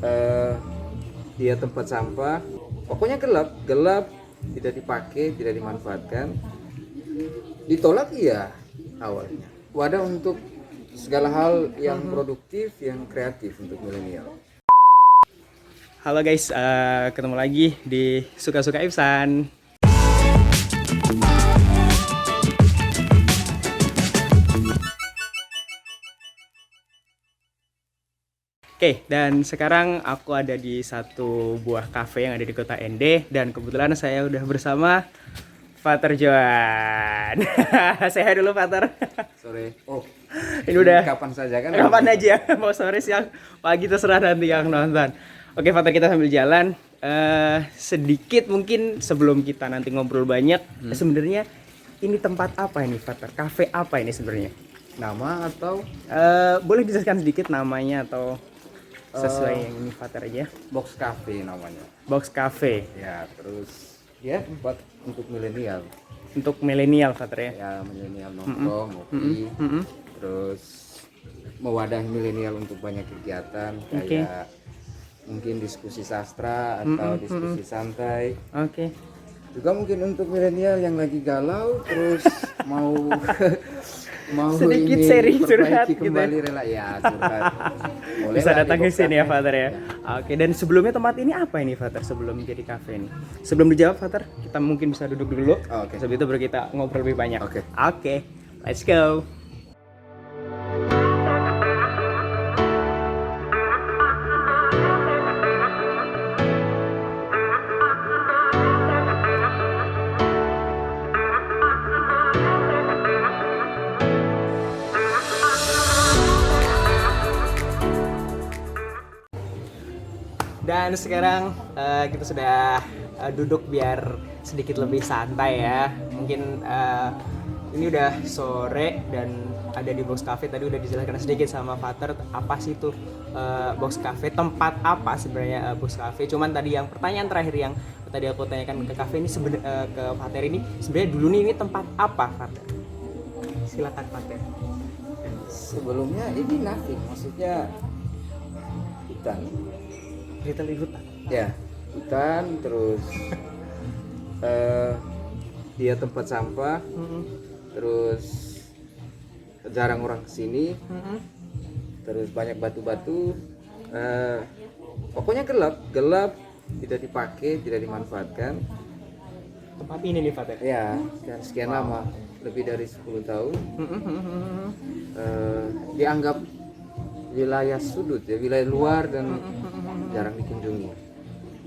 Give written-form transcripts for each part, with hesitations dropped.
eh, dia tempat sampah, pokoknya gelap, tidak dipakai, tidak dimanfaatkan, ditolak iya awalnya. Wadah untuk segala hal yang produktif, yang kreatif untuk milenial. Halo guys, ketemu lagi di Suka-Suka Ihsan. Oke, dan sekarang aku ada di satu buah cafe yang ada di kota ND. Dan kebetulan saya udah bersama Fater Joan. Saya dulu Fater. Sore. Oh, Ini udah kapan saja kan? kapan aja, mau sore, siang, pagi, terserah nanti yang nonton. Oke Fater, kita sambil jalan. Sedikit mungkin sebelum kita nanti ngobrol banyak, sebenarnya ini tempat apa ini Fater? Cafe apa ini sebenarnya? Nama atau Boleh dijelaskan sedikit namanya atau sesuai yang ini Fater aja? box cafe namanya. Box Cafe Ya, terus ya tempat untuk milenial. untuk milenial Fater ya. Ya, milenial nongkrong, ngopi. Terus mewadahi milenial untuk banyak kegiatan kayak mungkin diskusi sastra atau diskusi santai. Oke. Juga mungkin untuk milenial yang lagi galau terus mau Sedikit ingin sharing curhat perbaiki gitu ya. kembali rela ya curhat. Boleh Bisa lah datang di ke box sini ya cafe. Fater ya. Oke, dan sebelumnya tempat ini apa ini Fater sebelum jadi cafe ini? Sebelum dijawab Fater, kita mungkin bisa duduk dulu. Oke. Sebelum itu baru kita ngobrol lebih banyak. Oke. Oke, let's go. Dan sekarang kita sudah duduk biar sedikit lebih santai ya. Mungkin ini udah sore dan ada di Box Cafe. Tadi udah dijelaskan sedikit sama Fater apa sih itu Box Cafe, tempat apa sebenarnya Box Cafe. Cuman tadi yang pertanyaan terakhir yang tadi aku tanyakan ke cafe ini ke Fater ini sebenarnya dulu nih ini tempat apa Fater? Silakan Fater. Sebelumnya ini nothing, maksudnya hutan. Cerita di hutan. Ya, hutan terus dia tempat sampah, terus jarang orang kesini, terus banyak batu-batu, pokoknya gelap, tidak dipakai, tidak dimanfaatkan. Tempat ini nih Fater. Ya, dan sekian lama, lebih dari 10 tahun, dianggap wilayah sudut ya, wilayah luar dan jarang dikunjungi.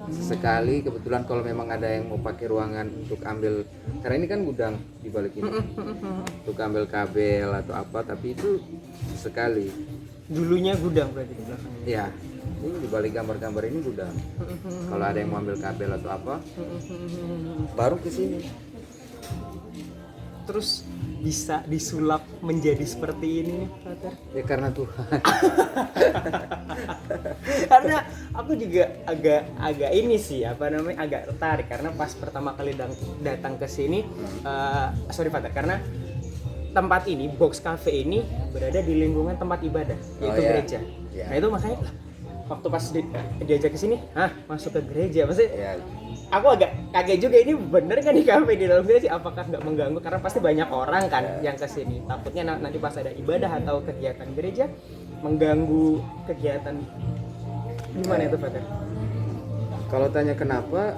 Sesekali kebetulan kalau memang ada yang mau pakai ruangan untuk ambil, karena ini kan gudang di balik ini, untuk ambil kabel atau apa, tapi itu sekali. Dulunya gudang berarti di belakang. Ya, ini di balik gambar-gambar ini gudang. Kalau ada yang mau ambil kabel atau apa, baru ke sini. Terus bisa disulap menjadi seperti ini nih, Fater. Ya karena Tuhan. Karena aku juga agak ini sih agak tertarik karena pas pertama kali datang ke sini, sorry Fater, karena tempat ini Box Cafe ini berada di lingkungan tempat ibadah, yaitu ya. gereja. Ya. Nah itu makanya waktu pas diajak ke sini, masuk ke gereja, pasti Ya, aku agak kaget juga, ini bener kan di kafe di dalam gereja, apakah nggak mengganggu karena pasti banyak orang kan yang kesini, takutnya nanti pas ada ibadah atau kegiatan gereja mengganggu kegiatan. Gimana itu Fater? kalau tanya kenapa,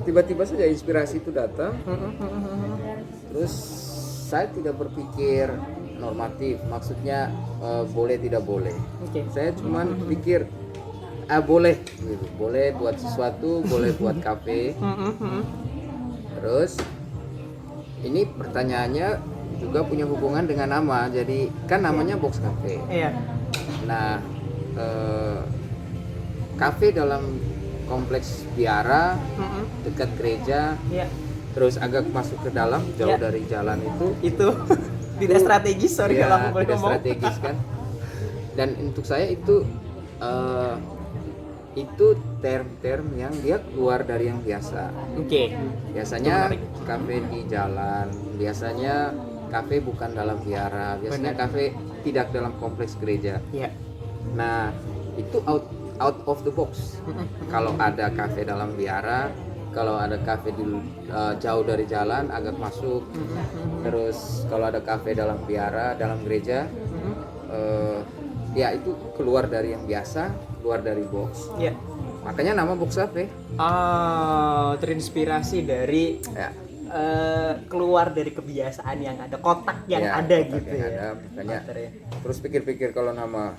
tiba-tiba saja inspirasi itu datang. Terus saya tidak berpikir normatif, maksudnya boleh tidak boleh. Oke. Saya cuman pikir boleh gitu. Boleh buat sesuatu, boleh buat kafe. Terus ini pertanyaannya juga punya hubungan dengan nama. Jadi kan namanya Box Cafe. Iya. Nah, kafe dalam kompleks biara dekat gereja, Iya. terus agak masuk ke dalam jauh Ya. dari jalan Itu tidak strategis, sorry ya, kalau aku boleh tidak ngomong. strategis kan. Dan untuk saya itu term-term yang dia keluar dari yang biasa. Oke. Biasanya Menarik. kafe di jalan, biasanya kafe bukan dalam biara, biasanya Benar. kafe tidak dalam kompleks gereja. Iya. Nah, itu out of the box. Kalau ada kafe dalam biara, kalau ada kafe di jauh dari jalan agak masuk. Terus kalau ada kafe dalam biara, dalam gereja, ya itu keluar dari yang biasa, keluar dari box. Ya. Makanya nama box cafe. Oh, terinspirasi dari Ya. keluar dari kebiasaan yang ada, kotak yang Ya, ada kotak gitu yang ya. ada, makanya Father ya. terus pikir-pikir kalau nama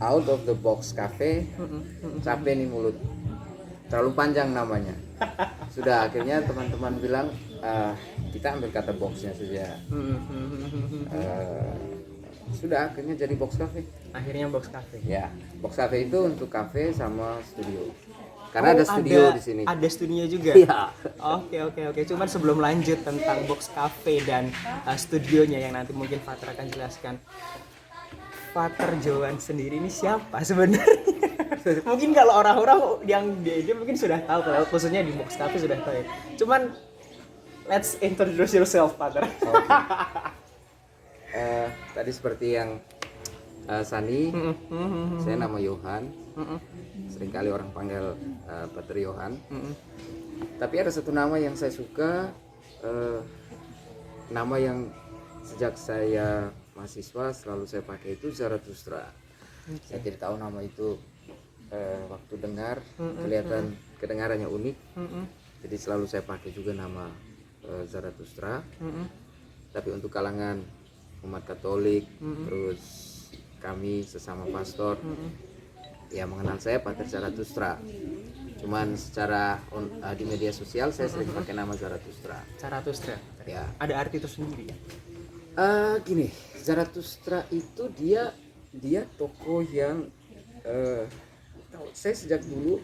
out of the box cafe, capek nih mulut, terlalu panjang namanya. Sudah akhirnya teman-teman bilang kita ambil kata boxnya saja. Sudah akhirnya jadi box cafe. Akhirnya box cafe. Ya, box cafe itu untuk cafe sama studio. Karena ada studio di sini. Ada studio juga. Iya. Oke. Cuman sebelum lanjut tentang box cafe dan studionya yang nanti mungkin Father akan jelaskan. Father Johan sendiri ini siapa sebenarnya? Mungkin kalau orang-orang yang dia mungkin sudah tahu, kalau khususnya di box cafe sudah tahu ya. Cuman let's introduce yourself, Father. Tadi seperti yang Sani, saya nama Yohan. Seringkali orang panggil Pater Yohan. Tapi ada satu nama yang saya suka, nama yang sejak saya mahasiswa selalu saya pakai itu Zarathustra. Saya tidak tahu nama itu waktu dengar kelihatan kedengarannya unik, jadi selalu saya pakai juga nama Zarathustra. Tapi untuk kalangan umat Katolik, terus kami sesama pastor, ya mengenal saya Pater Zarathustra. Cuman secara di media sosial saya sering pakai nama Zarathustra. Zarathustra. Ya. Ada arti tersendiri ya? Gini, Zarathustra itu dia tokoh yang saya sejak dulu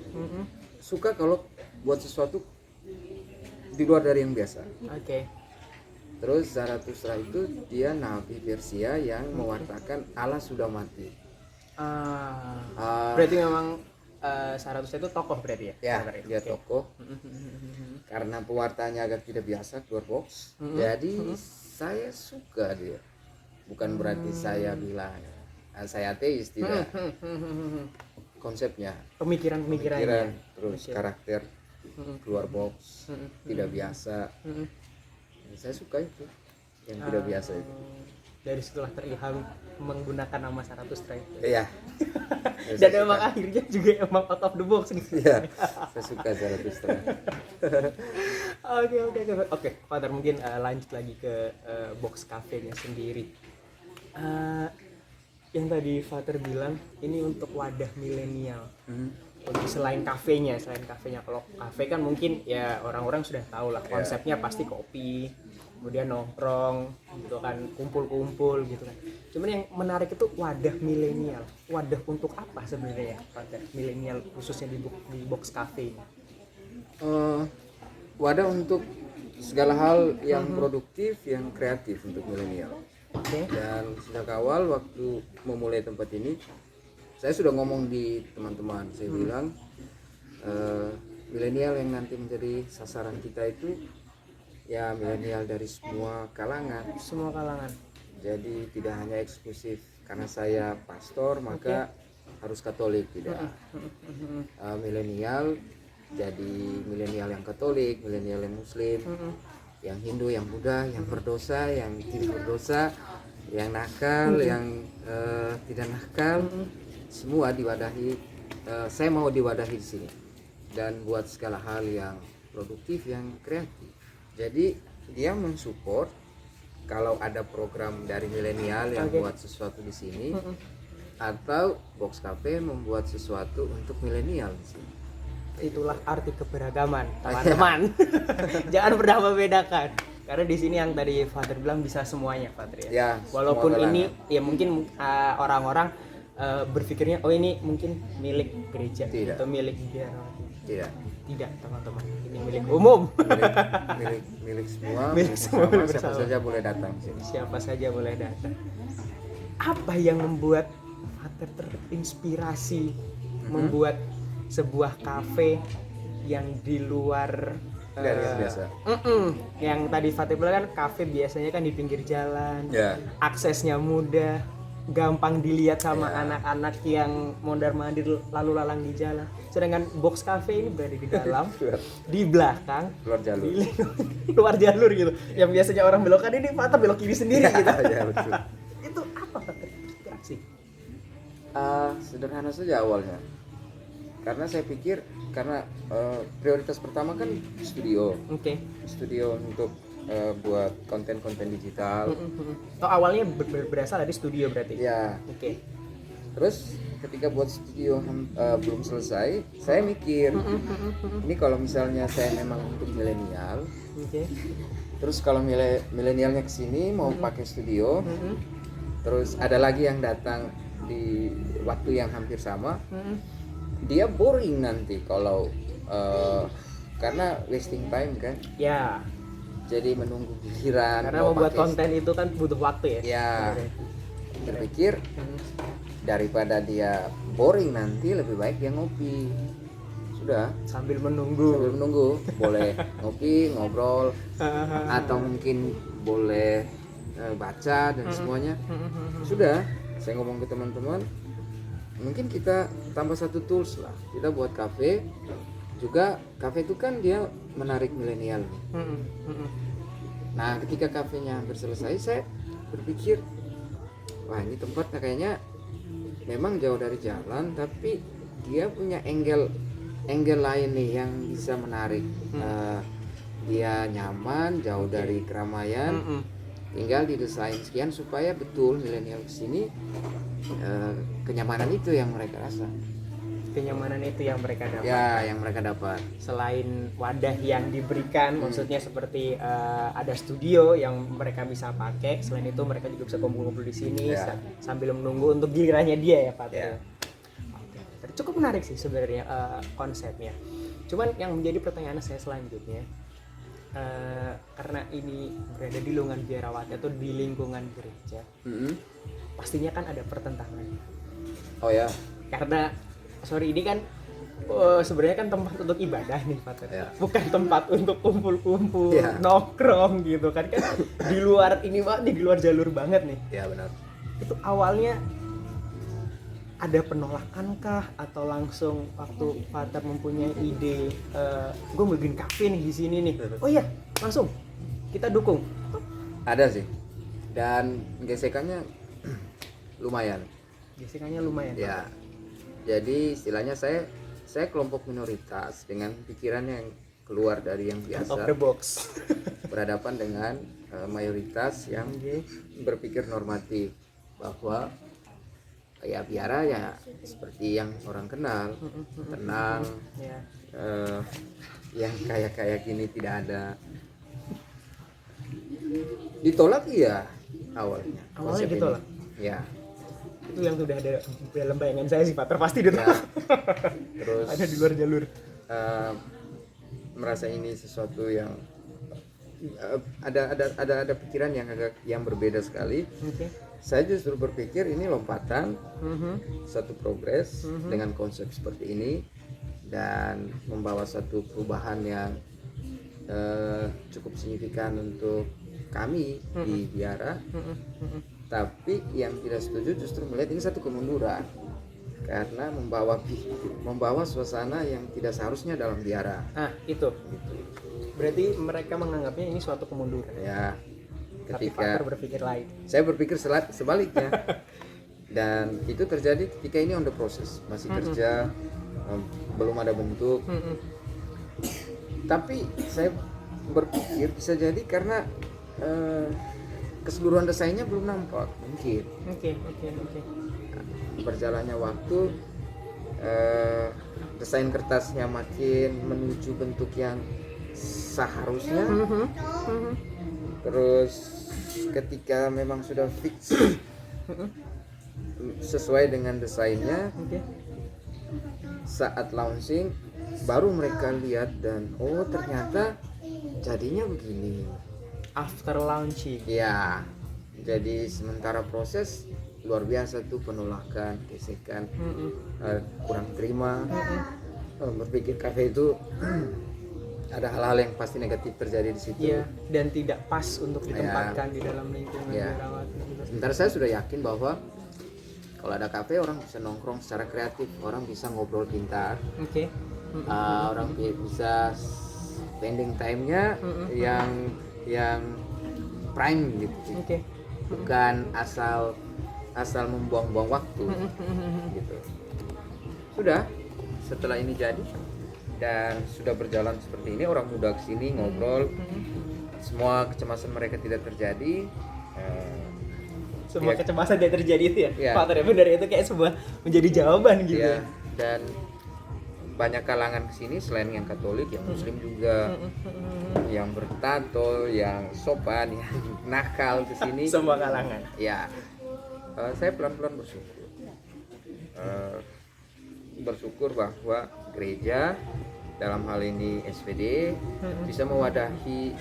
suka kalau buat sesuatu di luar dari yang biasa. Oke. Terus Zarathustra itu dia nabi Persia yang mewartakan Allah sudah mati. Berarti memang Zarathustra itu tokoh berarti ya? Ya, Father, dia oke. tokoh. Karena pewartanya agak tidak biasa keluar box. Jadi saya suka dia. Bukan berarti saya bilang saya ateis, tidak. Konsepnya, Pemikiran-pemikirannya. terus Oke. karakter keluar box, tidak biasa. Saya suka itu yang tidak biasa itu. Dari situlah terilham menggunakan nama Zarathustra itu. Iya. Dan memang akhirnya juga emang out of the box nih. Iya, saya suka Zarathustra. Oke, Father mungkin lanjut lagi ke box cafe-nya sendiri. Yang tadi Father bilang ini untuk wadah milenial. Untuk selain kafenya, kalau kafe kan mungkin ya orang-orang sudah tahu lah konsepnya pasti kopi, kemudian nongkrong gitu kan, kumpul-kumpul gitu kan. Cuman yang menarik itu wadah milenial. Wadah untuk apa sebenarnya Father? Milenial khususnya di box cafe ini. Wadah untuk segala hal yang produktif, yang kreatif untuk milenial. Oke. Dan sejak awal waktu memulai tempat ini, saya sudah ngomong di teman-teman, saya bilang milenial yang nanti menjadi sasaran kita itu ya milenial dari semua kalangan. Semua kalangan. Jadi tidak hanya eksklusif karena saya pastor maka harus Katolik, tidak. Milenial jadi milenial yang Katolik, milenial yang Muslim, yang Hindu, yang Buddha, yang berdosa, yang tidak berdosa, yang nakal, yang tidak nakal, semua diwadahi. Saya mau diwadahi di sini dan buat segala hal yang produktif, yang kreatif. Jadi dia mensupport kalau ada program dari milenial yang buat sesuatu di sini, atau Box Cafe membuat sesuatu untuk milenial di sini. Itulah arti keberagaman, teman-teman. Jangan pernah membedakan. Karena di sini yang tadi Father bilang bisa semuanya, Father ya. Ya, Walaupun semua ini ya mungkin orang-orang berpikirnya oh ini mungkin milik gereja Tidak. atau milik biara. Tidak, Teman-teman. Ini milik umum. milik semua, Milik semua, bersama, bersama. siapa saja boleh datang di sini. Siapa saja boleh datang. Apa yang membuat Father terinspirasi membuat sebuah kafe yang di luar Dari yang biasa. Yang tadi Fatih bilang kan kafe biasanya kan di pinggir jalan, Ya. aksesnya mudah. gampang dilihat sama anak-anak yang mondar-mandir lalu lalang di jalan. Sedangkan box cafe ini berada di dalam, di belakang, Luar jalur. di luar jalur gitu. Yang biasanya orang belok kanan, ini Pater belok kiri sendiri gitu. Ya betul. Itu apa Pater? Inspirasi. Sederhana saja awalnya. Karena saya pikir prioritas pertama kan studio. Oke. Studio untuk buat konten-konten digital. Oh, awalnya berasal dari studio berarti? Ya. Oke. Terus ketika buat studio belum selesai, saya mikir ini kalau misalnya saya memang untuk milenial, Oke. terus kalau milenialnya kesini mau pakai studio, terus ada lagi yang datang di waktu yang hampir sama, dia boring nanti kalau karena wasting time kan. Ya. Jadi menunggu giliran. Karena mau membuat pakai konten itu kan butuh waktu ya. Ya. Oke. Berpikir daripada dia boring nanti lebih baik dia ngopi. Sudah. Sambil menunggu. Sambil menunggu boleh ngopi, ngobrol, atau mungkin boleh baca dan semuanya. Sudah. Saya ngomong ke teman-teman, mungkin kita tambah satu tools lah. Kita buat cafe. Juga cafe itu kan dia menarik milenial. Nah, ketika kafenya hampir selesai, saya berpikir, wah ini tempatnya kayaknya memang jauh dari jalan, tapi dia punya angle lain nih yang bisa menarik. Dia nyaman, jauh dari keramaian. Tinggal didesain sekian supaya betul milenial kesini kenyamanan itu yang mereka rasa. Kenyamanan itu yang mereka dapat. Ya, yang mereka dapat. Selain wadah yang diberikan, maksudnya seperti ada studio yang mereka bisa pakai. Selain itu mereka juga bisa kumpul-kumpul di sini sambil menunggu untuk gilirannya dia ya Pak. Ya. Oke. Cukup menarik sih sebenarnya konsepnya. Cuman yang menjadi pertanyaan saya selanjutnya, karena ini berada di lingkungan biarawati atau di lingkungan gereja, pastinya kan ada pertentangan. Oh ya. Karena ini kan sebenarnya kan tempat untuk ibadah nih Pak. Bukan tempat untuk kumpul-kumpul, nongkrong gitu kan di luar ini Pak, di luar jalur banget nih. Ya benar. Itu awalnya ada penolakan kah atau langsung waktu Pater mempunyai ide gue mau bikin kafe nih di sini nih, oh iya langsung kita dukung? Ada sih, dan gesekannya lumayan. Ya, jadi istilahnya saya kelompok minoritas dengan pikiran yang keluar dari yang biasa, out of the box. berhadapan dengan mayoritas yang berpikir normatif bahwa ya biara ya seperti yang orang kenal, tenang, yang kayak gini tidak ada. Ditolak ya awalnya ditolak ya. Itu yang sudah ada dalam bayangan saya sih Pak, pasti ditolak. Terus ada di luar jalur, merasa ini sesuatu yang ada pikiran yang berbeda sekali. Saya justru berpikir ini lompatan satu progres dengan konsep seperti ini dan membawa satu perubahan yang cukup signifikan untuk kami di biara. Tapi yang tidak setuju justru melihat ini satu kemunduran karena membawa suasana yang tidak seharusnya dalam biara. Itu berarti mereka menganggapnya ini suatu kemunduran ya. Tapi Pater berpikir lain. Saya berpikir sebaliknya. Dan itu terjadi ketika ini on the process, masih kerja, belum ada bentuk. Tapi saya berpikir bisa jadi karena keseluruhan desainnya belum nampak mungkin. Oke. Berjalannya waktu, desain kertasnya makin menuju bentuk yang seharusnya. Terus ketika memang sudah fix sesuai dengan desainnya, saat launching baru mereka lihat dan oh ternyata jadinya begini. After launching. Ya, jadi sementara proses luar biasa tuh penolakan, gesekan, kurang terima, berpikir kafe itu ada hal-hal yang pasti negatif terjadi di situ. Iya, dan tidak pas untuk ditempatkan di dalam lingkungan biarawati. Sementara saya sudah yakin bahwa Kalau ada kafe orang bisa nongkrong secara kreatif, orang bisa ngobrol pintar, Oke. orang bisa spending time-nya yang prime gitu, Oke. bukan asal membuang-buang waktu gitu. Sudah setelah ini jadi dan sudah berjalan seperti ini, orang muda kesini ngobrol, semua kecemasan mereka tidak terjadi. Semua Ya. kecemasan yang terjadi itu ya, Ya. faktor yang benar itu kayak sebuah menjadi jawaban gitu. Ya, dan banyak kalangan kesini selain yang Katolik, yang Muslim juga, yang bertato, yang sopan, yang nakal kesini. Semua kalangan. Ya, saya pelan-pelan bersyukur bahwa gereja dalam hal ini SVD bisa mewadahi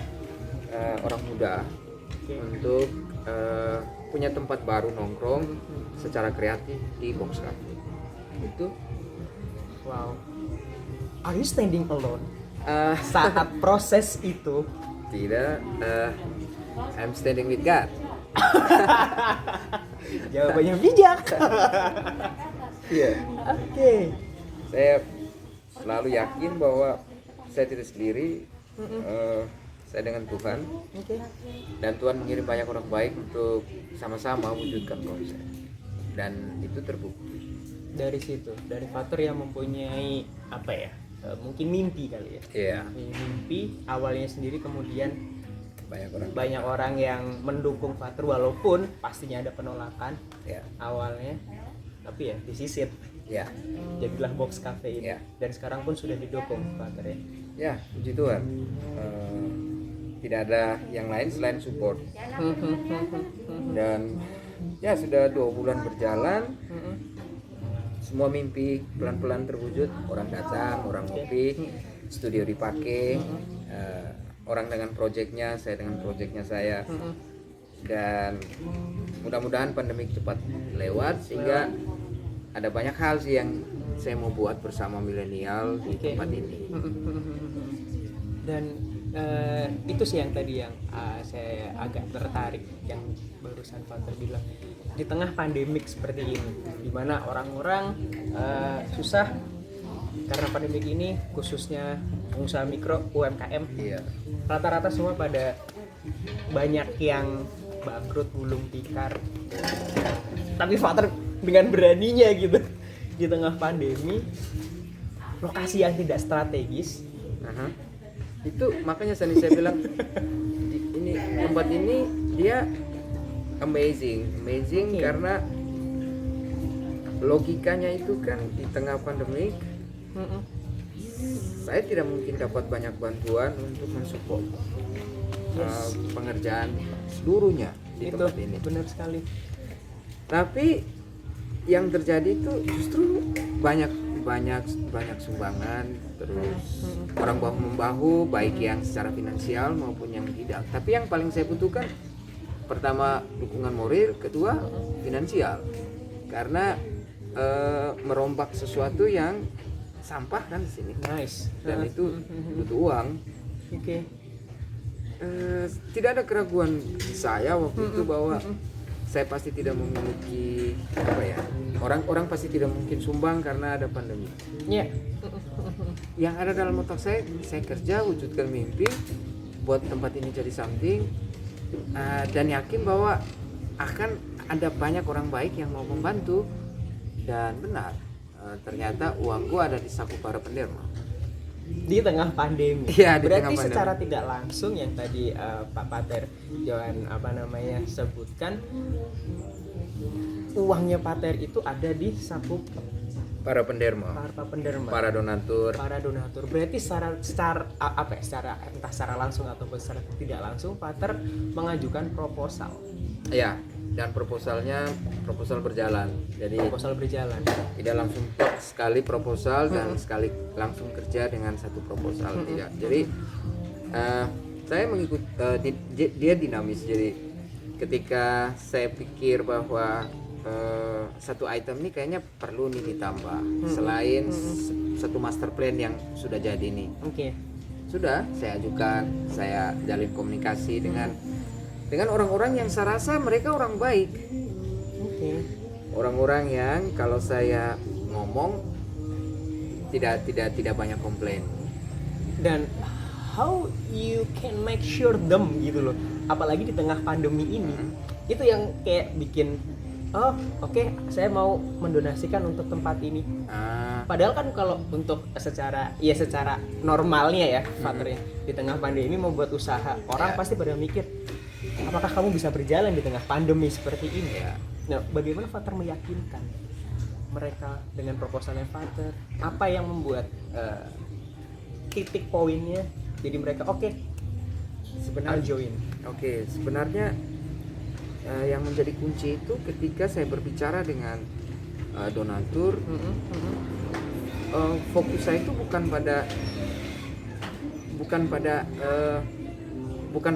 orang muda untuk punya tempat baru nongkrong secara kreatif di Box Cafe. Itu Wow. Are you standing alone eh, saat proses itu? tidak, I'm standing with God. Jawabannya bijak. Iya. Oke. Saya selalu yakin bahwa saya tidak sendiri, saya dengan Tuhan, Oke. dan Tuhan mengirim banyak orang baik untuk sama-sama wujudkan konsep, dan itu terbukti. Dari situ, dari Fatur yang mempunyai apa ya? Mungkin mimpi kali ya. Iya, Mimpi awalnya sendiri, kemudian banyak orang. orang yang mendukung Fatur walaupun pastinya ada penolakan Ya, awalnya, tapi ya disisip. ya, Jadilah Box Cafe ini. Ya. Dan sekarang pun sudah didukung Fatur ya. ya, puji Tuhan. Tidak ada yang lain selain support, dan ya sudah 2 bulan berjalan. Semua mimpi pelan-pelan terwujud. Orang datang, orang ngopi, studio dipakai, orang dengan proyeknya, saya dengan proyeknya saya, dan mudah-mudahan pandemi cepat lewat sehingga ada banyak hal sih yang saya mau buat bersama milenial di Oke. tempat ini. Dan itu sih yang tadi yang saya agak tertarik yang barusan Fatur bilang, di tengah pandemik seperti ini di mana orang-orang susah karena pandemik ini, khususnya pengusaha mikro UMKM, Iya, rata-rata semua pada banyak yang bangkrut gulung tikar, tapi Fatur dengan beraninya gitu di tengah pandemi, lokasi yang tidak strategis. aha. Itu makanya saya bilang ini tempat ini dia amazing Oke. karena logikanya itu kan di tengah pandemi saya tidak mungkin dapat banyak bantuan untuk mensupport pengerjaan seluruhnya di Itu tempat ini. benar sekali. Tapi yang terjadi itu justru banyak sumbangan, terus orang bahu membahu, baik yang secara finansial maupun yang tidak. Tapi yang paling saya butuhkan, pertama dukungan moral, kedua finansial, karena merombak sesuatu yang sampah kan di sini, Nice. dan itu butuh uang. Oke. Tidak ada keraguan saya waktu itu bahwa saya pasti tidak memiliki apa ya, orang pasti tidak mungkin sumbang karena ada pandemi. Ya. Yang ada dalam otak saya kerja wujudkan mimpi, buat tempat ini jadi something, dan yakin bahwa akan ada banyak orang baik yang mau membantu. Dan benar, ternyata uangku ada di saku para penderma. Di tengah pandemi. Iya, di Berarti tengah pandemi. secara tidak langsung yang tadi Pak Pater Johan sebutkan, uangnya Pater itu ada di saku Para penderma, para penderma, para donatur. para donatur. Berarti secara entah secara langsung ataupun secara tidak langsung, Pater mengajukan proposal. Ya, dan proposal berjalan. Jadi Proposal berjalan. tidak langsung tok sekali proposal dan sekali langsung kerja dengan satu proposal, tidak. Jadi saya mengikut dia dinamis. Jadi ketika saya pikir bahwa satu item ini kayaknya perlu nih ditambah selain satu master plan yang sudah jadi nih, Oke. sudah saya ajukan, saya jalin komunikasi dengan orang-orang yang saya rasa mereka orang baik. Oke. orang-orang yang kalau saya ngomong tidak banyak komplain. Dan how you can make sure them gitu loh, apalagi di tengah pandemi ini. Itu yang kayak bikin oh oke, saya mau mendonasikan untuk tempat ini. Padahal kan kalau untuk secara normalnya ya Fathernya di tengah pandemi mau buat usaha, orang pasti pada mikir apakah kamu bisa berjalan di tengah pandemi seperti ini. Nah, bagaimana Father meyakinkan mereka dengan proposalnya Father? Apa yang membuat titik poinnya jadi mereka oke, sebenarnya join? Oke, sebenarnya yang menjadi kunci itu ketika saya berbicara dengan donatur, fokus saya itu bukan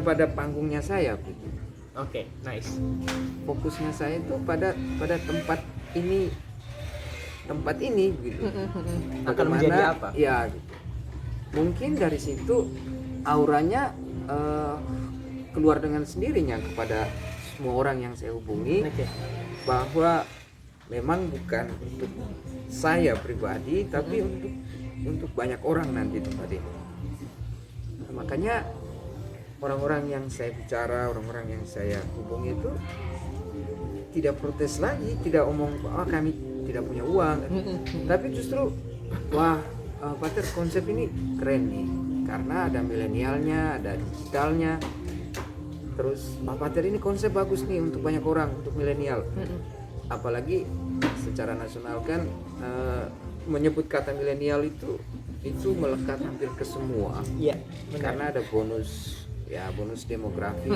pada panggungnya saya gitu. Oke, nice. Fokusnya saya itu pada tempat ini gitu. Akan menjadi apa? Ya gitu. Mungkin dari situ auranya keluar dengan sendirinya kepada semua orang yang saya hubungi, bahwa memang bukan untuk saya pribadi tapi untuk banyak orang nanti tempat ini. Makanya orang-orang yang saya bicara, orang-orang yang saya hubungi itu tidak protes lagi, tidak omong kami tidak punya uang, tapi justru wah Pater, konsep ini keren nih karena ada milenialnya, ada digitalnya. Terus Pak Pater, ini konsep bagus nih untuk banyak orang, untuk milenial. Apalagi secara nasional kan menyebut kata milenial itu melekat hampir ke semua. Iya, karena ada bonus demografi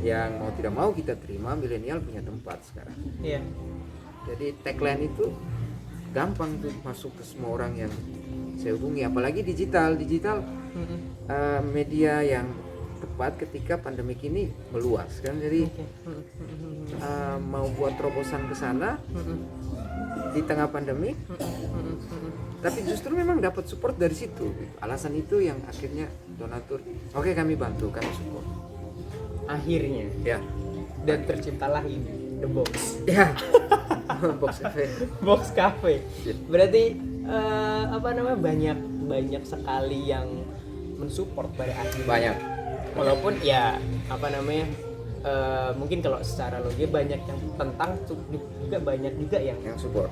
yang mau tidak mau kita terima, milenial punya tempat sekarang. Iya. Jadi tagline itu gampang tuh masuk ke semua orang yang saya hubungi, apalagi digital media yang tepat ketika pandemik ini meluas kan. Jadi mau buat terobosan ke sana di tengah pandemik, tapi justru memang dapat support dari situ. Alasan itu yang akhirnya donatur, oke, kami bantu, kami support. Akhirnya. Ya. Dan terciptalah ini, The Box. Ya. Box Cafe. Box Cafe. Berarti banyak sekali yang mensupport pada akhirnya. Banyak. Walaupun ya mungkin kalau secara logis banyak yang tentang, juga banyak juga yang support.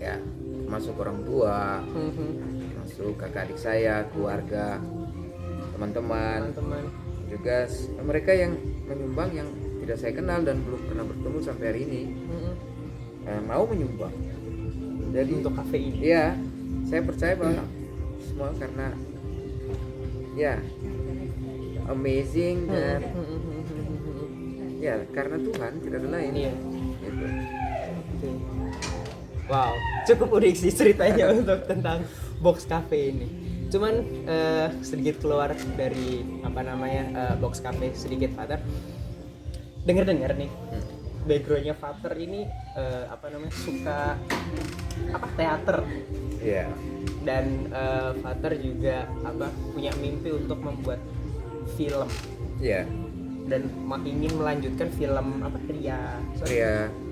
Ya, masuk orang tua, masuk kakak adik saya, keluarga, teman-teman, juga mereka yang menyumbang yang tidak saya kenal dan belum pernah bertemu sampai hari ini, mau menyumbang. Jadi untuk kafe ini. Iya, saya percaya bahwa semua karena ya amazing dan ya karena Tuhan, tidak ada lain. Iya. Gitu. Wow, cukup unik sih ceritanya untuk tentang Box Cafe ini. Cuman sedikit keluar dari Box Cafe sedikit, Father. Dengar nih, backgroundnya Father ini suka teater. Iya. Dan Father juga punya mimpi untuk membuat film. Iya. Dan ingin melanjutkan film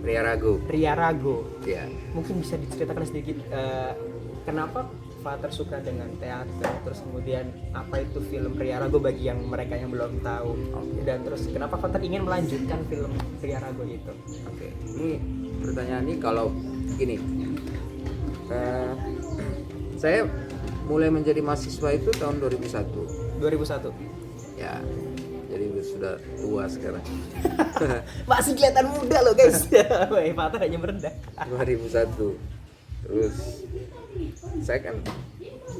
Ria Rago. Iya. Mungkin bisa diceritakan sedikit kenapa Father suka dengan teater, terus kemudian apa itu film Ria Rago bagi mereka yang belum tahu. Dan terus kenapa Father ingin melanjutkan film Ria Rago itu? Oke. Ini pertanyaan ini kalau gini, saya mulai menjadi mahasiswa itu tahun 2001. Ya, jadi sudah tua sekarang. Masih kelihatan muda loh guys. Father hanya merendah. 2001. Terus saya kan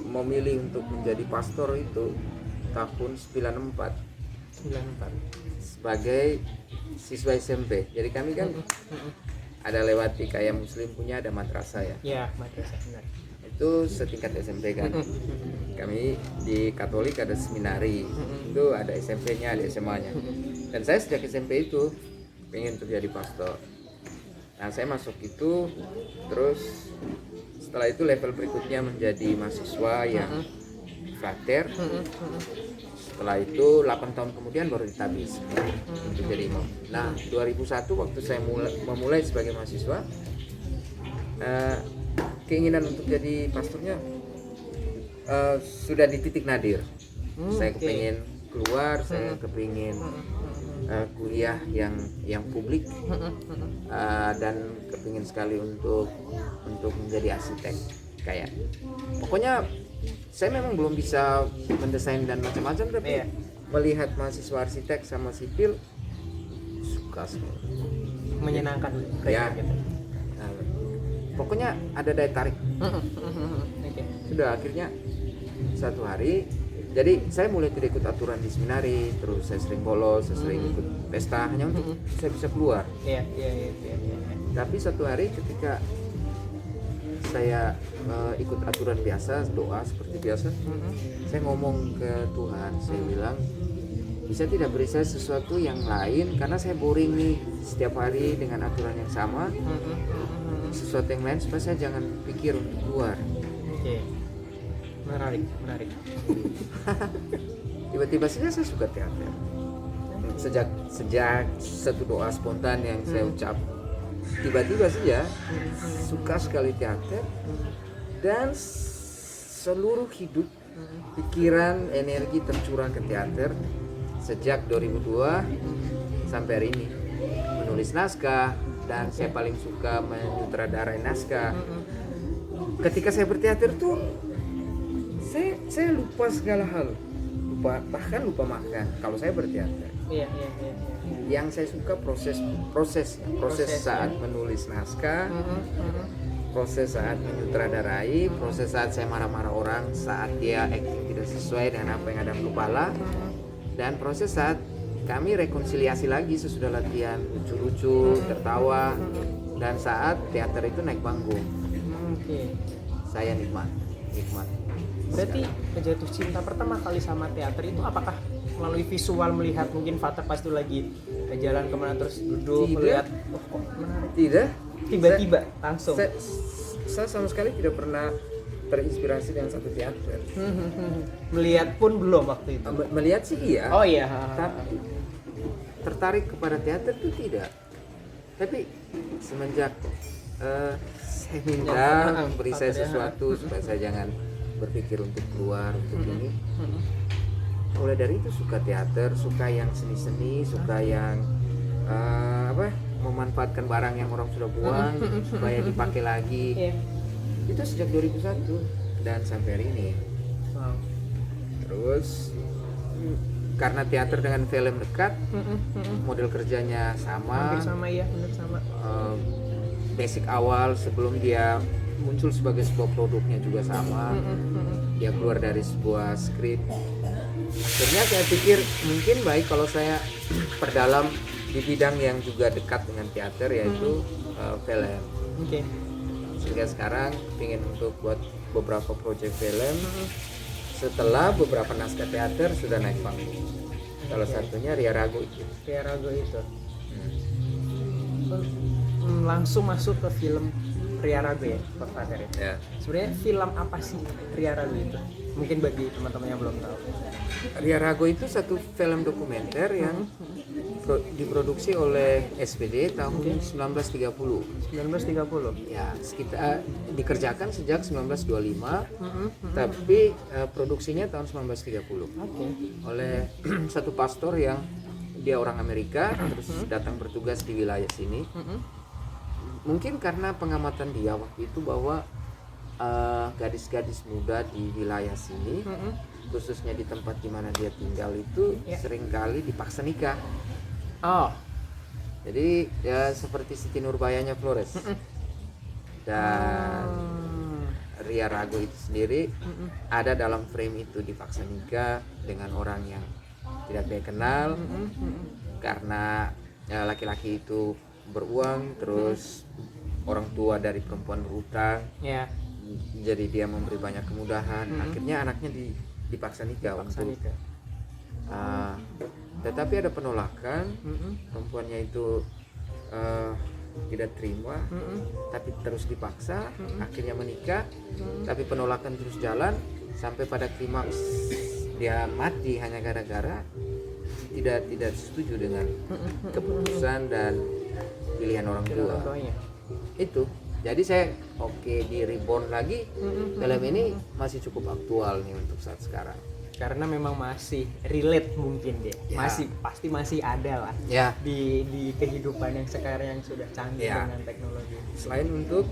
memilih untuk menjadi pastor itu tahun 94 sebagai siswa SMP. Jadi kami kan ada lewati kayak muslim punya, ada madrasah ya. Iya, madrasah benar. Itu setingkat SMP kan. Kami di Katolik ada seminari, itu ada SMP-nya, ada SMA-nya. Dan saya sejak SMP itu pengen untuk jadi pastor. Nah, saya masuk itu, terus setelah itu level berikutnya menjadi mahasiswa yang frater. Setelah itu 8 tahun kemudian baru ditabis untuk jadi imam. Nah 2001 waktu saya memulai sebagai mahasiswa, keinginan untuk jadi pastornya sudah di titik nadir. Saya kepingin keluar, saya kepingin kuliah yang publik, dan kepingin sekali untuk menjadi arsitek. Kayak pokoknya saya memang belum bisa mendesain dan macam-macam, tapi melihat mahasiswa arsitek sama sipil suka sekali. Menyenangkan Ya. gitu. Nah, pokoknya ada daya tarik. Sudah akhirnya satu hari, jadi saya mulai tidak ikut aturan di seminari, terus saya sering bolos, saya sering ikut pesta hanya untuk saya bisa keluar. Iya. Tapi satu hari ketika saya ikut aturan biasa, doa seperti biasa, saya ngomong ke Tuhan, saya bilang, bisa tidak beri saya sesuatu yang lain, karena saya boring nih setiap hari dengan aturan yang sama, sesuatu yang lain supaya saya jangan pikir untuk keluar. Oke. Menarik. Tiba-tiba saja saya suka teater. Sejak satu doa spontan yang saya ucap, tiba-tiba saja suka sekali teater, dan seluruh hidup, pikiran, energi tercurah ke teater sejak 2002 sampai hari ini. Menulis naskah, dan saya paling suka menyutradarai naskah. Ketika saya berteater tuh saya lupa segala hal, bahkan lupa makan kalau saya berteater. Iya. Yang saya suka proses saat menulis naskah, proses saat menyutradarai, proses saat saya marah-marah orang saat dia acting tidak sesuai dengan apa yang ada di kepala, dan proses saat kami rekonsiliasi lagi sesudah latihan, lucu-lucu, tertawa, dan saat teater itu naik panggung. Oke. Saya nikmat. Berarti jatuh cinta pertama kali sama teater itu apakah melalui visual, melihat mungkin Fater pas itu lagi jalan kemana terus duduk melihat kok menarik? Tidak. Tiba-tiba langsung. Saya sama sekali tidak pernah terinspirasi dengan satu teater. Melihat pun belum waktu itu. Melihat sih iya. Oh iya. Tapi tertarik kepada teater itu tidak. Tapi semenjak saya minta beri saya sesuatu supaya saya jangan berpikir untuk keluar untuk ini. Mulai dari itu suka teater, suka yang seni-seni, suka yang memanfaatkan barang yang orang sudah buang supaya dipakai lagi. Itu sejak 2001 dan sampai hari ini. Wow. Terus karena teater dengan film dekat, model kerjanya sama. Hampir sama ya, benar sama. Basic awal sebelum dia muncul sebagai sebuah produknya juga sama. Dia keluar dari sebuah skrip. Akhirnya saya pikir mungkin baik kalau saya perdalam di bidang yang juga dekat dengan teater, yaitu film. Oke. Sehingga sekarang ingin untuk buat beberapa proyek film setelah beberapa naskah teater sudah naik panggung. Salah satunya Ria Rago itu. Ria Rago itu. Langsung masuk ke film Ria Rago ya, Pak Fater ya. Ya. Sebenarnya film apa sih Ria Rago itu? Mungkin bagi teman-teman yang belum tahu. Ria Rago itu satu film dokumenter yang diproduksi oleh SPD tahun 1930. 1930. Ya, sekitar dikerjakan sejak 1925, tapi produksinya tahun 1930. Oke. Oleh satu pastor yang dia orang Amerika, terus datang bertugas di wilayah sini. Mungkin karena pengamatan dia waktu itu bahwa gadis-gadis muda di wilayah sini, khususnya di tempat di mana dia tinggal itu seringkali dipaksa nikah. Oh. Jadi ya seperti Siti Nurbayanya Flores. Dan Ria Rago itu sendiri ada dalam frame itu, dipaksa nikah dengan orang yang tidak dia kenal, karena laki-laki itu beruang, terus orang tua dari perempuan berutang, jadi dia memberi banyak kemudahan. Akhirnya anaknya dipaksa nikah untuk tetapi ada penolakan. Perempuannya itu tidak terima, tapi terus dipaksa, akhirnya menikah, tapi penolakan terus jalan sampai pada klimaks dia mati hanya gara-gara tidak setuju dengan keputusan dan pilihan orang tua. Tuanya. Itu jadi saya di reborn lagi. Film ini masih cukup aktual nih untuk saat sekarang Karena memang masih relate mungkin dia. Ya. Pasti masih ada lah ya. di kehidupan yang sekarang yang sudah canggih Ya. dengan teknologi. Selain untuk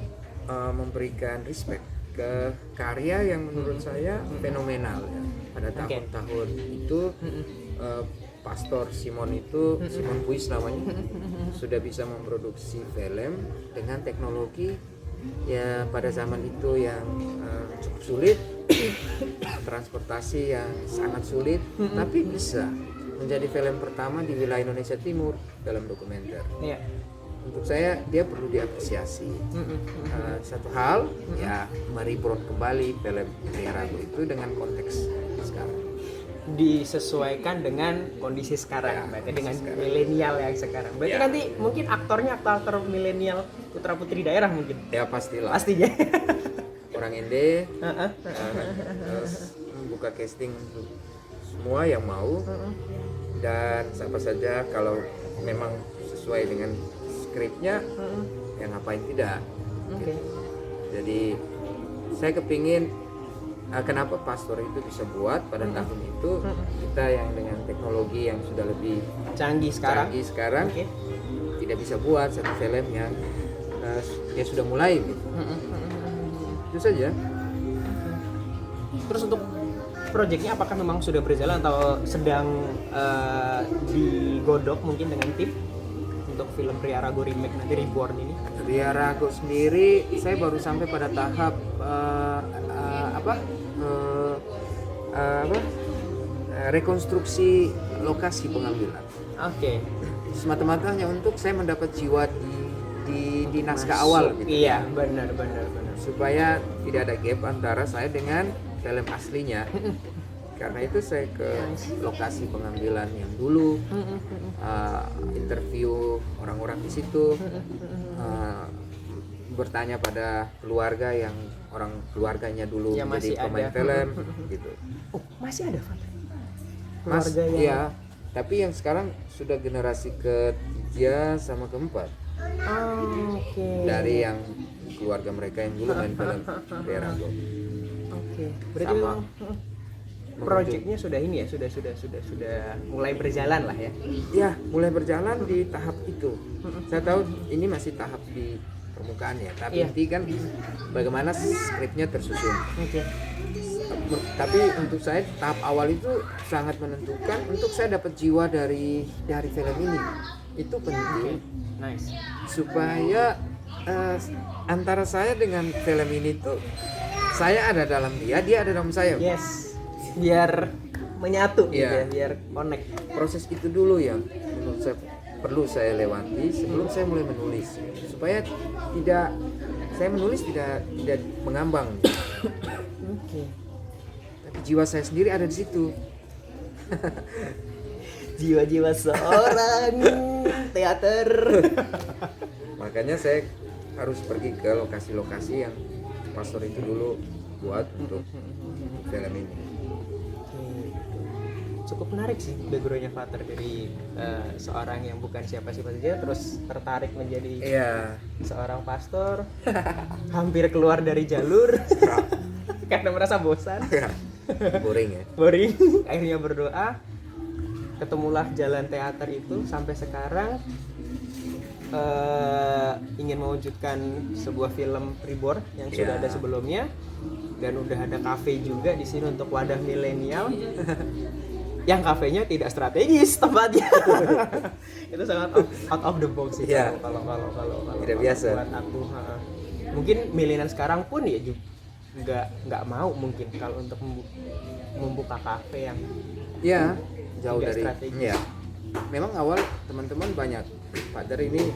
memberikan respect ke karya yang menurut saya fenomenal ya. Pada tahun-tahun itu Pastor Simon Puis namanya sudah bisa memproduksi film dengan teknologi ya pada zaman itu yang cukup sulit, transportasi yang sangat sulit, tapi bisa menjadi film pertama di wilayah Indonesia Timur dalam dokumenter. Iya. Untuk saya dia perlu diapresiasi. Satu hal ya mereborn kembali film Ria Rago itu dengan konteks sekarang. Disesuaikan dengan kondisi sekarang, berarti dengan milenial yang sekarang. Berarti Ya. nanti mungkin aktornya aktor milenial putra putri daerah mungkin. Ya pastilah. Pastinya. Orang Ende membuka casting untuk semua yang mau, dan siapa saja kalau memang sesuai dengan skripnya, yang ngapain tidak. Oke. Jadi saya kepingin kenapa Pastor itu bisa buat pada tahun itu, kita yang dengan teknologi yang sudah lebih Canggih sekarang. Oke. tidak bisa buat satu film yang ya sudah mulai gitu. Itu saja. Terus untuk proyeknya apakah memang sudah berjalan atau sedang digodok mungkin dengan tim untuk film Ria Rago remake nanti Reborn ini? Ria Rago sendiri saya baru sampai pada tahap rekonstruksi lokasi pengambilan. Oke. Semata-mata hanya untuk saya mendapat jiwa di naskah awal gitu. Iya, benar. Supaya tidak ada gap antara saya dengan film aslinya. Karena itu saya ke lokasi pengambilan yang dulu, interview orang-orang di situ, bertanya pada keluarga yang orang keluarganya dulu Ya, menjadi masih pemain ada. film gitu. Oh, masih ada Fat? Mas, Keluarga yang iya, tapi yang sekarang sudah generasi ketiga sama keempat Oke. dari yang keluarga mereka yang dulu main film Ria Rago. Oke. Berarti Sama. memang proyeknya sudah ini ya, sudah mulai berjalan lah ya. Ya, mulai berjalan di tahap itu. Saya tahu ini masih tahap di permukaan ya, tapi Iya. inti kan bagaimana skripnya tersusun. Oke. Tapi untuk saya tahap awal itu sangat menentukan untuk saya dapat jiwa dari film ini. Itu penting Nice. supaya antara saya dengan film ini tuh saya ada dalam dia ada dalam saya. Yes. Biar menyatu gitu ya, Iya. biar connect. Proses itu dulu yang menurut saya perlu saya lewati sebelum saya mulai menulis, supaya saya menulis tidak mengambang, Oke. tapi jiwa saya sendiri ada di situ. Jiwa-jiwa seorang teater. Makanya saya harus pergi ke lokasi-lokasi yang Pastor itu dulu buat untuk film ini. Cukup menarik sih backgroundnya Father dari seorang yang bukan siapa-siapa saja terus tertarik menjadi Iya. seorang pastor, hampir keluar dari jalur karena merasa bosan, Boring ya. boring, akhirnya berdoa, ketemulah jalan teater itu sampai sekarang ingin mewujudkan sebuah film Reborn yang sudah Ya. ada sebelumnya dan udah ada kafe juga di sini untuk wadah milenial. Yang kafenya tidak strategis tempatnya. Itu sangat out of the box sih Iya. kalau Tidak biasa. buat aku. Mungkin milenial sekarang pun ya juga nggak mau mungkin kalau untuk membuka kafe yang Ya, jauh Tidak dari strategis. ya. Memang awal teman-teman banyak Father ini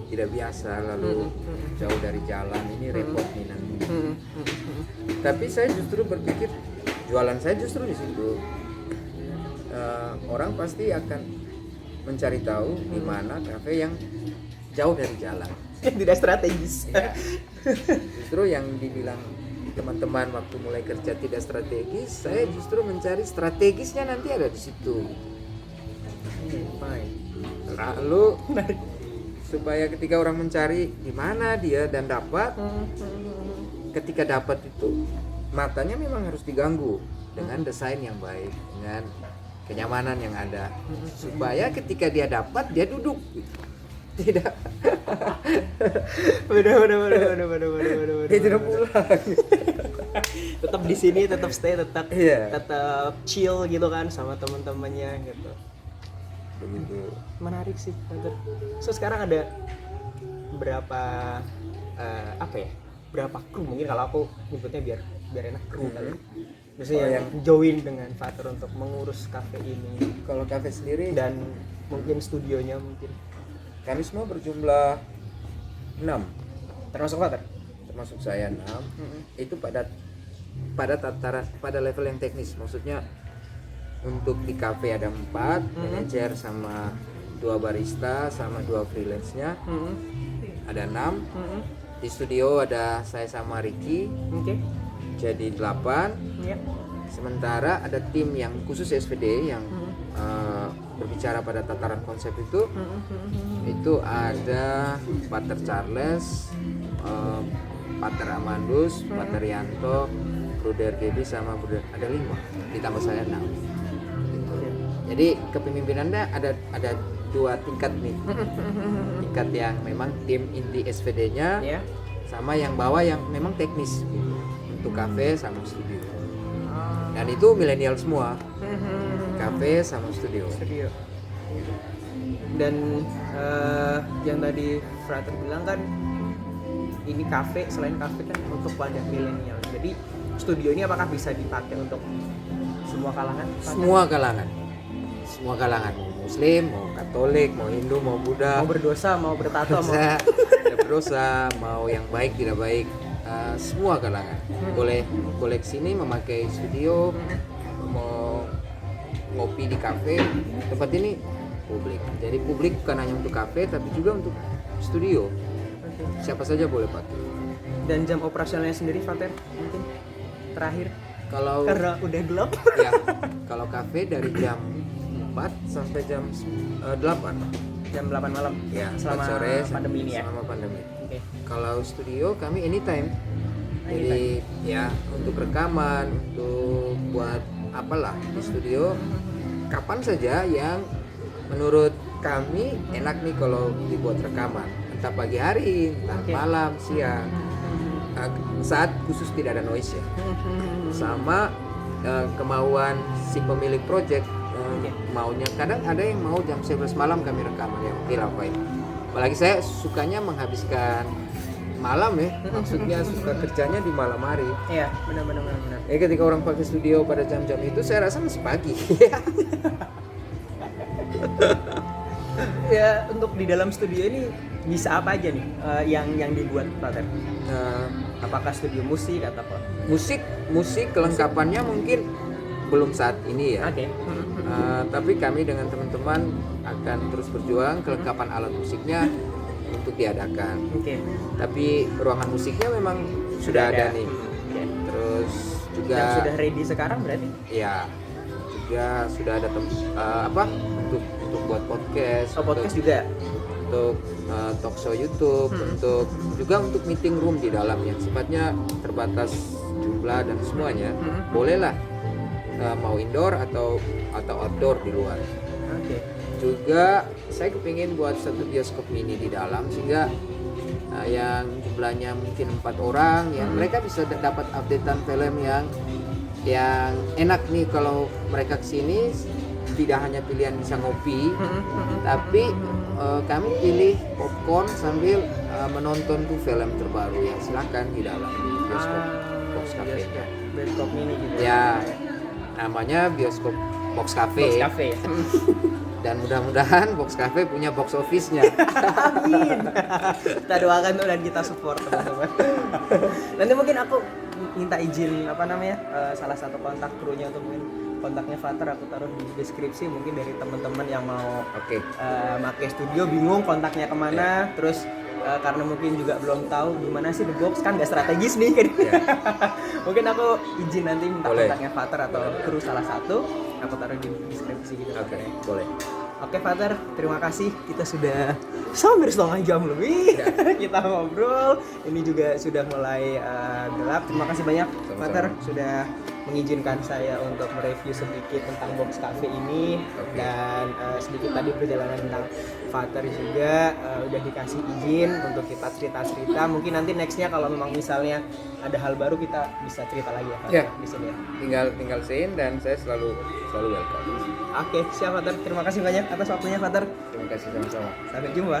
tidak biasa, lalu jauh dari jalan, ini repot nih nanti. Tapi saya justru berpikir jualan saya justru di situ. Orang pasti akan mencari tahu di mana kafe yang jauh dari jalan. tidak strategis. Ya. Justru yang dibilang teman-teman waktu mulai kerja tidak strategis, saya justru mencari strategisnya nanti ada di situ. Fine. Lalu supaya ketika orang mencari di mana dia dan dapat, ketika dapat itu matanya memang harus diganggu dengan desain yang baik, dengan kenyamanan yang ada, supaya ketika dia dapat dia duduk gitu. Tidak Bener. dia tidak pulang. Tetap di sini, tetap stay, tetap Iya. tetap chill gitu kan sama teman-temannya gitu. Begitu. Menarik sih, Father. So sekarang ada berapa apa ya? Berapa kru mungkin kalau aku nyebutnya biar enak kru kali. Biasanya yang join dengan Father untuk mengurus cafe ini Kalau kafe sendiri dan mungkin studionya mungkin kami semua berjumlah 6, termasuk Father. termasuk saya 6. Itu pada level yang teknis, maksudnya untuk di cafe ada 4 manajer sama 2 barista sama 2 freelance-nya, ada 6. Di studio ada saya sama Ricky, Oke. jadi 8. Ya. Sementara ada tim yang khusus SVD yang berbicara pada tataran konsep itu ada Pater Charles, Pater Amandus, Pater Yanto, Bruder Gaby sama Bruder, ada 5 ditambah saya 6 gitu. Jadi kepemimpinannya ada 2 tingkat nih, tingkat yang memang tim inti SVD-nya Ya. sama yang bawah yang memang teknis gitu, untuk kafe sama studio. Dan itu milenial semua, kafe sama studio. Studio. Dan yang tadi Frater bilang kan ini kafe, selain kafe kan untuk wadah milenial. Jadi studio ini apakah bisa dipakai untuk semua kalangan? Semua kalangan, semua kalangan, mau Muslim, mau Katolik, mau Hindu, mau Buddha, Mau berdosa, mau bertato, mau bisa, tidak berdosa, mau yang baik tidak baik, semua kalangan boleh sini memakai studio, mau ngopi di kafe. Tempat ini publik, jadi publik bukan hanya untuk kafe tapi juga untuk studio. Oke. Siapa saja boleh pakai. Dan jam operasionalnya sendiri Frater mungkin terakhir Kalau karena udah gelap. ya, kalau kafe dari jam 4 sampai jam 8 Jam 8 malam. ya, Selama 4 sore pandemi ini ya. selama pandemi. Oke. Kalau studio kami anytime. Jadi ya untuk rekaman, untuk buat apalah di studio kapan saja yang menurut kami enak nih kalau dibuat rekaman. Entah pagi hari, entah Oke. malam, siang. Saat khusus tidak ada noise ya. Sama kemauan si pemilik project maunya, kadang ada yang mau jam 11 malam kami rekaman, ya oke lah Pak. Apalagi saya sukanya menghabiskan malam ya, maksudnya suka kerjanya di malam hari. Iya, benar. Ketika orang pakai studio pada jam-jam itu saya rasa masih pagi. Ya, untuk di dalam studio ini bisa apa aja nih yang dibuat Frater? Apakah studio musik atau apa? Musik kelengkapannya mungkin belum saat ini ya. Oke. Tapi kami dengan teman-teman akan terus berjuang kelengkapan alat musiknya untuk diadakan. Oke. Tapi ruangan musiknya memang sudah ada nih. Oke. Terus juga Yang sudah ready sekarang berarti? ya juga sudah ada untuk buat podcast. Oh, podcast juga. Untuk talk show YouTube, untuk meeting room di dalam yang sifatnya terbatas jumlah dan semuanya. Bolehlah mau indoor atau outdoor di luar. Oke. Juga saya kepingin buat satu bioskop mini di dalam sehingga yang jumlahnya mungkin 4 orang yang mereka bisa dapat updatean film yang enak nih kalau mereka kesini. Tidak hanya pilihan bisa ngopi, tapi kami pilih popcorn sambil menonton tuh film terbaru ya, silakan di dalam di bioskop box cafe nya. Bioskop mini gitu. Ya, namanya bioskop box cafe. Box cafe. Dan mudah-mudahan box cafe punya box office-nya. Amin. Kita doakan tuh dan kita support teman-teman. Nanti mungkin aku minta izin salah satu kontak krunya untuk mungkin kontaknya Frater aku taruh di deskripsi, mungkin dari teman-teman yang mau Oke. pakai studio bingung kontaknya kemana, terus karena mungkin juga belum tahu gimana sih The Box, kan nggak strategis nih kan. Mungkin aku izin nanti minta Boleh. kontaknya Father atau kru salah satu, aku taruh di deskripsi gitu. Oke, boleh. Oke Father, terima kasih. Kita sudah hampir setengah jam lebih kita ngobrol. Ini juga sudah mulai gelap. Terima kasih banyak Sama-sama. Father sudah mengizinkan saya untuk mereview sedikit tentang Box Cafe ini. Oke. Dan sedikit tadi perjalanan tentang Father juga udah dikasih izin untuk kita cerita-cerita. Mungkin nanti nextnya kalau memang misalnya ada hal baru kita bisa cerita lagi ya Father Ya. di sini ya. Tinggal say dan saya selalu welcome. Oke, siap Father. Terima kasih banyak atas waktunya Father. Terima kasih sama-sama. Sampai jumpa.